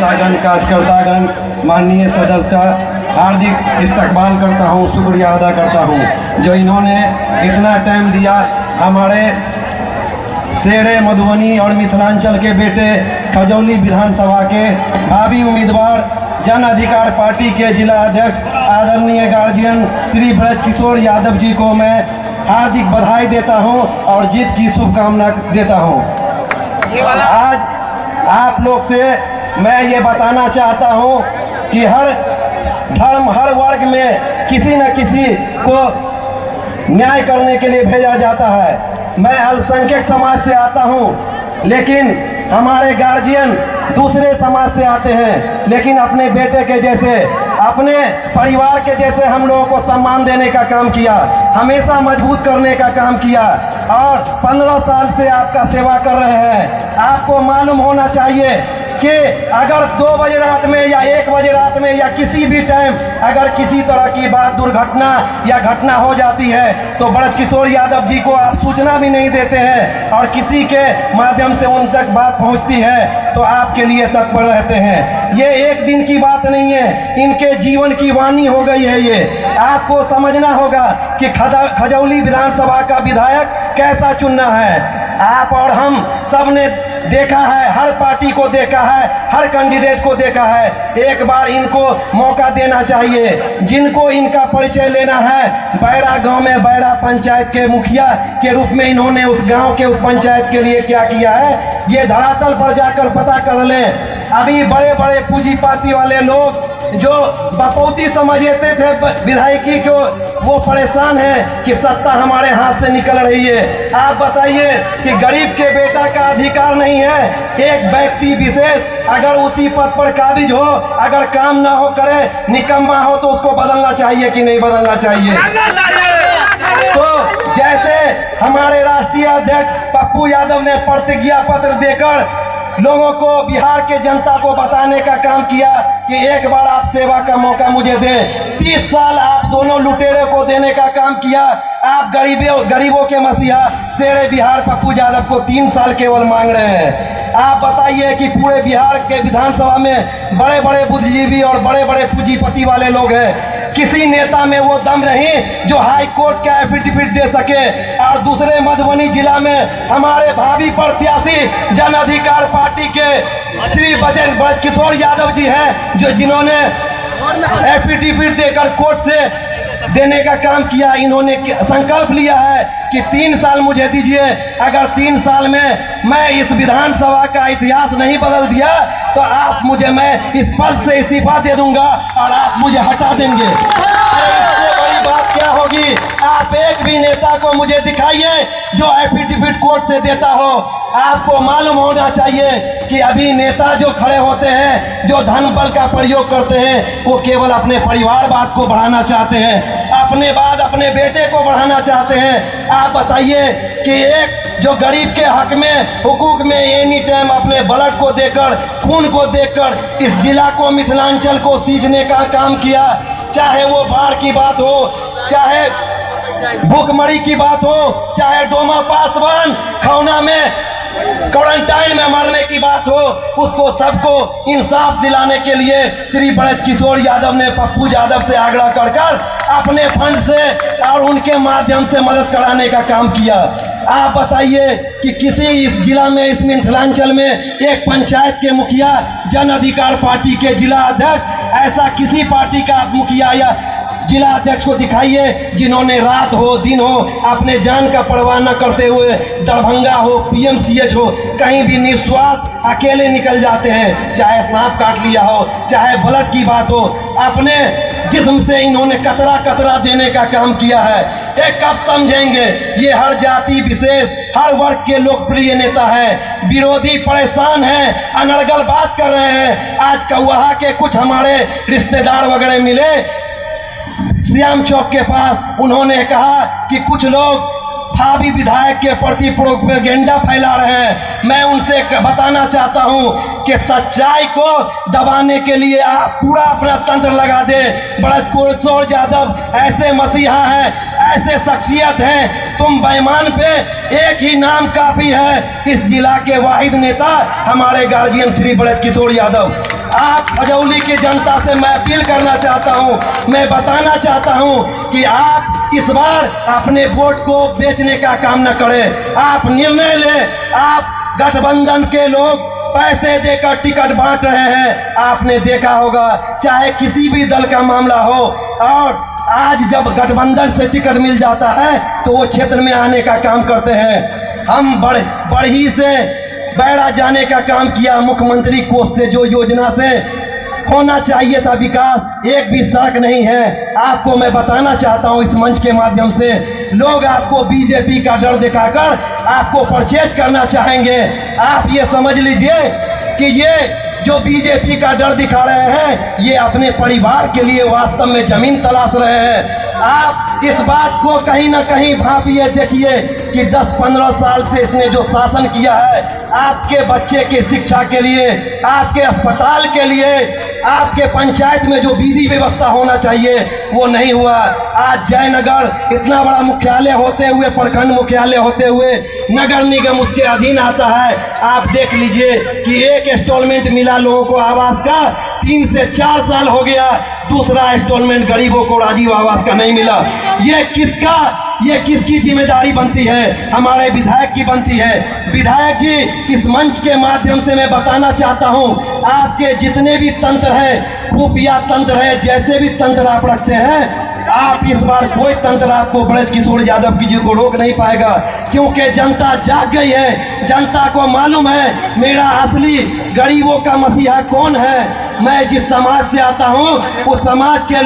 नेतागण, कार्यकर्तागण, माननीय सदस्य, हार्दिक इस्तकबाल करता हूँ, शुक्रिया अदा करता हूँ जो इन्होंने इतना टाइम दिया। हमारे शेरे मधुबनी और मिथिलांचल के बेटे खजौली विधानसभा के भावी उम्मीदवार जन अधिकार पार्टी के जिला अध्यक्ष आदरणीय गार्जियन श्री ब्रज किशोर यादव जी को मैं हार्दिक बधाई देता हूं और जीत की शुभकामना देता हूं। आज आप लोग से मैं ये बताना चाहता हूं कि हर धर्म, हर वर्ग में किसी न किसी को न्याय करने के लिए भेजा जाता है। मैं अल्पसंख्यक समाज से आता हूं, लेकिन हमारे गार्जियन दूसरे समाज से आते हैं, लेकिन अपने बेटे के जैसे, अपने परिवार के जैसे हम लोगों को सम्मान देने का काम किया, हमेशा मजबूत करने का काम किया और 15 साल से आपका सेवा कर रहे हैं। आपको मालूम होना चाहिए कि अगर 2 बजे रात में या 1 बजे रात में या किसी भी टाइम अगर किसी तरह की बात, दुर्घटना या घटना हो जाती है तो ब्रज किशोर यादव जी को आप सूचना भी नहीं देते हैं और किसी के माध्यम से उन तक बात पहुंचती है तो आपके लिए तत्पर रहते हैं। ये एक दिन की बात नहीं है, इनके जीवन की वाणी हो गई है। ये आपको समझना होगा कि खजौली विधानसभा का विधायक कैसा चुनना है। आप और हम सब ने देखा है, हर पार्टी को देखा है, हर कैंडिडेट को देखा है। एक बार इनको मौका देना चाहिए। जिनको इनका परिचय लेना है, बैरा गांव में बैरा पंचायत के मुखिया के रूप में इन्होंने उस गांव के, उस पंचायत के लिए क्या किया है, ये धरातल पर जाकर पता कर लें। अभी बड़े बड़े पूंजीपाती वाले लोग जो बपौती समझते थे विधायकी को, वो परेशान है कि सत्ता हमारे हाथ से निकल रही है। आप बताइए कि गरीब के बेटा का अधिकार नहीं है। एक व्यक्ति विशेष अगर उसी पद पर काबिज हो, अगर काम ना हो करे, निकम्मा हो, तो उसको बदलना चाहिए कि नहीं बदलना चाहिए? तो जैसे हमारे राष्ट्रीय अध्यक्ष पप्पू यादव ने प्रतिज्ञा पत्र देकर लोगों को, बिहार के जनता को बताने का काम किया कि एक बार आप सेवा का मौका मुझे दें। 30 साल आप दोनों लुटेरे को देने का काम किया। आप गरीबों के मसीहा शेरे बिहार पप्पू यादव को 3 साल केवल मांग रहे हैं। आप बताइए कि पूरे बिहार के विधानसभा में बड़े बड़े बुद्धिजीवी और बड़े बड़े पूंजीपति वाले लोग हैं, किसी नेता में वो दम नहीं जो हाई कोर्ट का एफिडेविट दे सके। और दूसरे मधुबनी जिला में हमारे भावी प्रत्याशी जन अधिकार पार्टी के श्री ब्रज किशोर यादव जी हैं, जो जिन्होंने एफिडेविट देकर कोर्ट से देने का काम किया। इन्होंने संकल्प लिया है कि 3 साल मुझे दीजिए, अगर 3 साल में मैं इस विधानसभा का इतिहास नहीं बदल दिया तो आप मुझे, मैं इस पद से इस्तीफा दे दूंगा और आप मुझे हटा देंगे। इससे बड़ी बात क्या होगी? आप एक भी नेता को मुझे दिखाइए जो एफिडेविट कोर्ट से देता हो। आपको मालूम होना चाहिए कि अभी नेता जो खड़े होते हैं, जो धन बल का प्रयोग करते हैं, वो केवल अपने परिवारवाद को बढ़ाना चाहते हैं, अपने बाद अपने बेटे को बढ़ाना चाहते हैं। आप बताइए कि एक जो गरीब के हक में, हुकूक में एनी टाइम अपने ब्लड को देकर, खून को देकर इस जिला को, मिथिलांचल को सींचने का काम किया। चाहे वो बाढ़ की बात हो, चाहे भूखमरी की बात हो, चाहे डोमा पासवान खौना में क्वारंटाइन में मरने की बात हो, उसको सबको इंसाफ दिलाने के लिए श्री ब्रज किशोर यादव ने पप्पू यादव से आग्रह कर अपने फंड से और उनके माध्यम से मदद कराने का काम किया। आप बताइए कि किसी इस जिला में, इस मिथिलांचल में एक पंचायत के मुखिया, जन अधिकार पार्टी के जिला अध्यक्ष, ऐसा किसी पार्टी का मुखिया या जिला अध्यक्ष को दिखाइए जिन्होंने रात हो दिन हो अपने जान का परवाह न करते हुए दरभंगा हो, पीएमसीएच हो, कहीं भी निस्वार्थ अकेले निकल जाते हैं। चाहे सांप काट लिया हो, चाहे ब्लड की बात हो, अपने जिस्म से इन्होंने कतरा कतरा देने का काम किया है। ये कब समझेंगे? ये हर जाति विशेष, हर वर्ग के लोकप्रिय नेता है। विरोधी परेशान हैं, अनर्गल बात कर रहे हैं। आज कौहा के कुछ हमारे रिश्तेदार वगैरह मिले श्याम चौक के पास, उन्होंने कहा कि कुछ लोग भावी विधायक के प्रति प्रोपेगेंडा फैला रहे हैं। मैं उनसे बताना चाहता हूं कि सच्चाई को दबाने के लिए आप पूरा अपना तंत्र लगा दे। ब्रज किशोर यादव ऐसे मसीहा हैं, ऐसे शख्सियत हैं, तुम बेईमान पे एक ही नाम काफी है, इस जिला के वाहिद नेता हमारे गार्जियन श्री ब्रज किशोर यादव। आप खजौली की जनता से मैं अपील करना चाहता हूं, मैं बताना चाहता हूं कि आप इस बार अपने वोट को बेचने का काम न करें। आप निर्णय लें। आप गठबंधन के लोग पैसे देकर टिकट बांट रहे हैं, आपने देखा होगा, चाहे किसी भी दल का मामला हो। और आज जब गठबंधन से टिकट मिल जाता है तो वो क्षेत्र में आने का काम करते हैं। हम बढ़ी से बैरा जाने का काम किया, मुख्यमंत्री कोष से जो योजना से होना चाहिए था विकास, एक भी सड़क नहीं है। आपको मैं बताना चाहता हूं इस मंच के माध्यम से, लोग आपको बीजेपी का डर दिखाकर आपको परचेज करना चाहेंगे। आप ये समझ लीजिए कि ये जो बीजेपी का डर दिखा रहे हैं, ये अपने परिवार के लिए वास्तव में जमीन तलाश रहे हैं। आप इस बात को कहीं ना कहीं भापिए, देखिए कि 10-15 साल से इसने जो शासन किया है, आपके बच्चे की शिक्षा के लिए, आपके अस्पताल के लिए, आपके पंचायत में जो विधि व्यवस्था होना चाहिए वो नहीं हुआ। आज जयनगर इतना बड़ा मुख्यालय होते हुए, प्रखंड मुख्यालय होते हुए, नगर निगम उसके अधीन आता है। आप देख लीजिए कि एक इंस्टॉलमेंट मिला लोगों को आवास का, 3 से 4 साल हो गया, दूसरा इंस्टॉलमेंट गरीबों को राजीव आवास का नहीं मिला। ये किसकी जिम्मेदारी बनती है? हमारे विधायक की बनती है। विधायक जी, इस मंच के माध्यम से मैं बताना चाहता हूं, आपके जितने भी तंत्र हैं, खुफिया तंत्र है, जैसे भी तंत्र आप रखते हैं, आप इस बार कोई तंत्र आपको ब्रज किशोर यादव जी को रोक नहीं पाएगा, क्योंकि जनता जाग गई है। जनता को मालूम है मेरा असली गरीबों का मसीहा कौन है। मैं जिस समाज से आता हूं, उस समाज के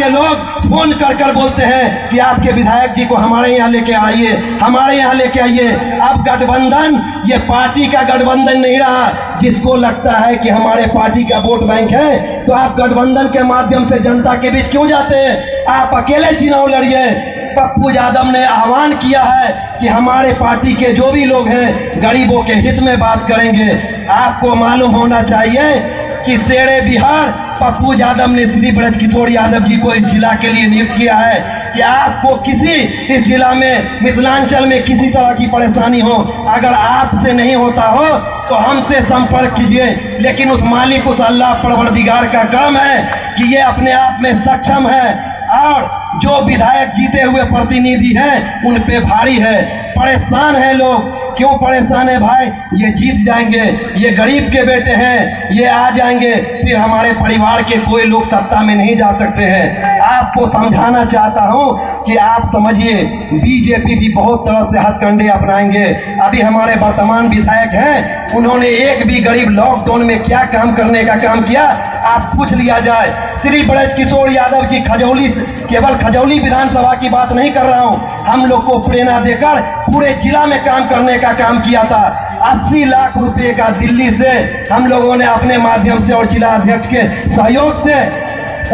लोग फोन कर बोलते हैं कि आपके विधायक जी को हमारे यहाँ लेके आइए, हमारे यहाँ लेके आइए। अब गठबंधन ये पार्टी का गठबंधन नहीं रहा। जिसको लगता है कि हमारे पार्टी का वोट बैंक है, तो आप गठबंधन के माध्यम से जनता के बीच क्यों जाते हैं? आप अकेले चुनाव लड़िए। पप्पू यादव ने आह्वान किया है कि हमारे पार्टी के जो भी लोग हैं गरीबों के हित में बात करेंगे। आपको मालूम होना चाहिए कि शेरे बिहार पप्पू यादव ने श्री ब्रज किशोर यादव जी को इस जिला के लिए नियुक्त किया है कि आपको किसी इस जिला में, मिथिलांचल में किसी तरह की परेशानी हो, अगर आपसे नहीं होता हो तो हमसे संपर्क कीजिए। लेकिन उस मालिक, उस अल्लाह परवरदिगार का काम है कि ये अपने आप में सक्षम है, और जो विधायक जीते हुए प्रतिनिधि हैं उन पे भारी है। परेशान है लोग। क्यों परेशान है भाई? ये जीत जाएंगे, ये गरीब के बेटे हैं, ये आ जाएंगे, फिर हमारे परिवार के कोई लोग सत्ता में नहीं जा सकते हैं। आपको समझाना चाहता हूं कि आप समझिए, बीजेपी भी बहुत तरह से हथकंडे अपनाएंगे। अभी हमारे वर्तमान विधायक हैं, उन्होंने एक भी गरीब लॉकडाउन में क्या काम करने का काम किया, आप पूछ लिया जाए। श्री ब्रज किशोर यादव जी खजौली, केवल खजौली विधानसभा की बात नहीं कर रहा हूं, हम लोग को प्रेरणा देकर पूरे जिला में काम करने का काम किया था। 80 लाख रुपए का दिल्ली से हम लोगों ने अपने माध्यम से और जिला अध्यक्ष के सहयोग से,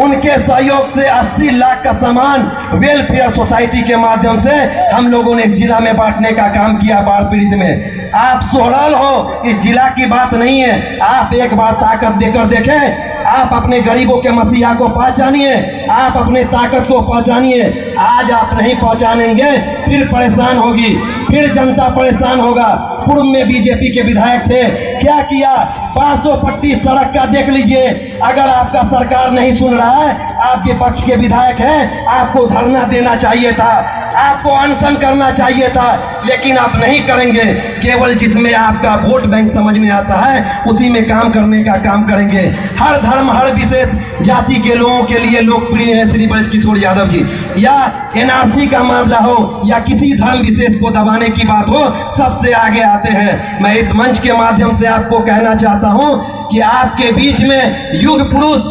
उनके सहयोग से 80 लाख का सामान वेलफेयर सोसाइटी के माध्यम से हम लोगों ने इस जिला में बांटने का काम किया बाढ़ पीड़ित में। आप सोहराल हो, इस जिला की बात नहीं है। आप एक बार ताकत देकर देखें, आप अपने गरीबों के मसीहा को पहचानिए, आप अपने ताकत को पहचानिए। आज आप नहीं पहचानेंगे, फिर परेशान होगी, फिर जनता परेशान होगा। पूर्व में बीजेपी के विधायक थे, क्या किया? 500 पट्टी सड़क का देख लीजिए। अगर आपका सरकार नहीं सुन रहा है, आपके पक्ष के विधायक हैं, आपको धरना देना चाहिए था, आपको अनशन करना चाहिए था, लेकिन आप नहीं करेंगे। केवल जिसमें आपका वोट बैंक समझ में आता है उसी में काम करने का काम करेंगे। हर धर्म, हर विशेष जाति के लोगों के लिए लोकप्रिय है श्री ब्रज किशोर यादव जी। या एनआरसी का मामला हो या किसी धर्म विशेष को दबाने की बात हो, सबसे आगे आते हैं। मैं इस मंच के माध्यम से आपको कहना चाहता हूं कि आपके बीच में युग पुरुष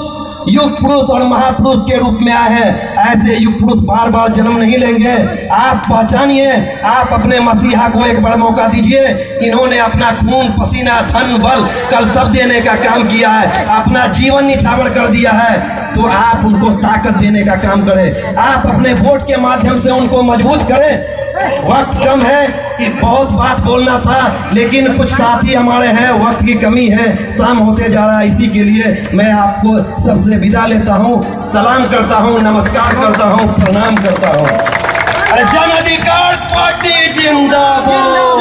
और महापुरुष के रूप में आए हैं। ऐसे युग पुरुष बार बार जन्म नहीं लेंगे। आप पहचानिए, आप अपने मसीहा को एक बड़ा मौका दीजिए। इन्होंने अपना खून, पसीना, धन, बल, कल सब देने का काम किया है, अपना जीवन निछावर कर दिया है, तो आप उनको ताकत देने का काम करें। आप अपने वोट के माध्यम से उनको मजबूत करें। वक्त कम है कि बहुत बात बोलना था, लेकिन कुछ साथी हमारे हैं, वक्त की कमी है, शाम होते जा रहा है, इसी के लिए मैं आपको सबसे विदा लेता हूं, सलाम करता हूं, नमस्कार करता हूं, प्रणाम करता हूं। अरे जन अधिकार पार्टी जिंदाबाद।